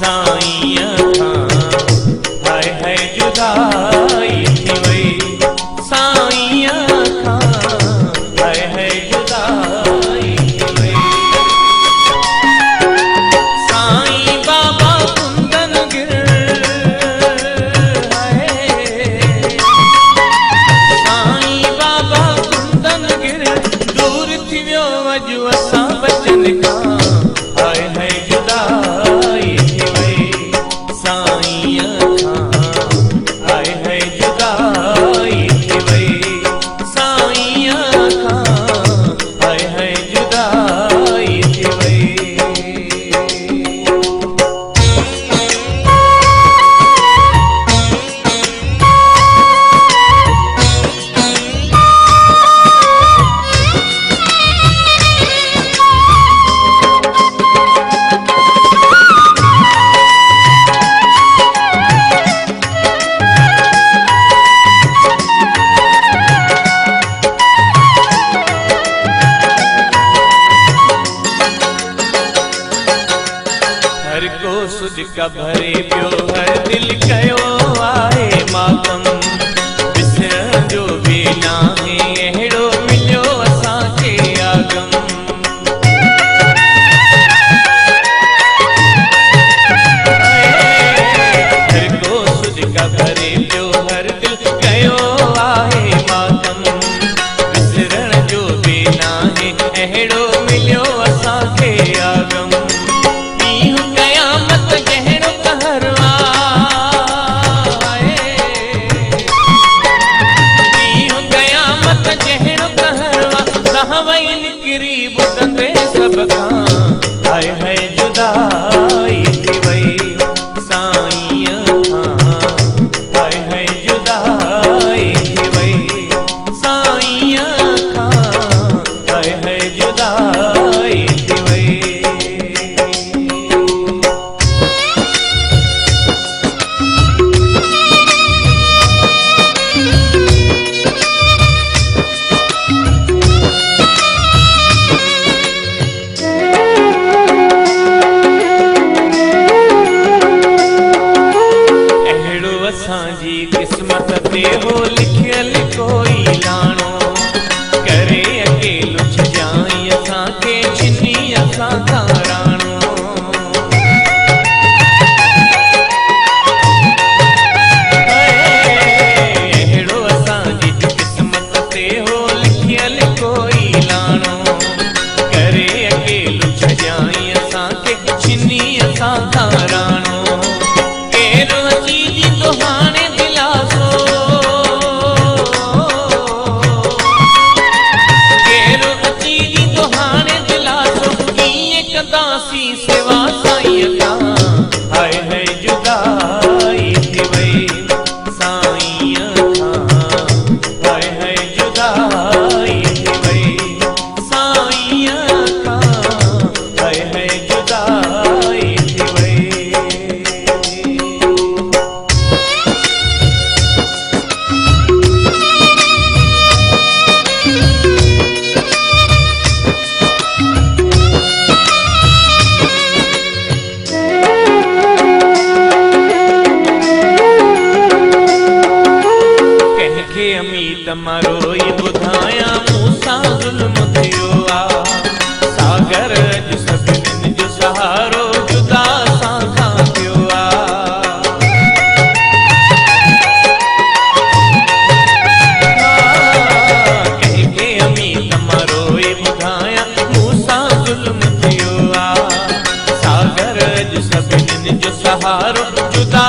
साईं खां हाय हाय जुदाई थी वई साईं खां हाय हाय जुदाई थी वई साईं बाबा कुंदन गिर साईं बाबा कुंदन गिर दूर थी वियो अॼु असां बचन खां हाय हाय जुदाई थी वई साईं खां हाय हाय जुदाई थी वई साईं खां हाय हाय जुदाई थी वई हर को सुध का भरे पियो हर दिल कयो आहे मातम विसरण जो भी नाहे अहिड़ो मिलियो असांखे आगम हर को सुध का भरे पियो हर दिल कयो आहे मातम विसरण जो भी नाहे अहिड़ो मिलियो असांखे आगम हाय हाय जुदाई थी वई साईं खां हाय हाय जुदाई थी वई साईं खां हाय हाय जुदाई थी वई असांजी किस्मत ते हो लिखियल कोई लाणो करे अकेलो छजाई असांखे छिनी असां खां राणो अहिड़ो असांजी किस्मत ते हो लिखियल कोई लाणो करे अकेलो छजाई असांखे छिनी असां खां राणो केरु अची तो हाणे दिलासो केरु अची तो हाणे दिलासो कीअं कंदासीं सेवा साईं खां हाय हाय जुदाई थी वई साईं खां हाय हाय जुदाई थी वई साईं खां हाय हाय जुदाई थी वई अमीत मारो ये बुधाया मूसा जुल्म थियो आ सागर जो सभिनीनि जो सहारो जुदा सां खां थियो आ कंहिंखे अमीत मारो ये बुधाया मूसा जुल्म थियो आ सागर जो सभिनीनि जो सहारो जुदा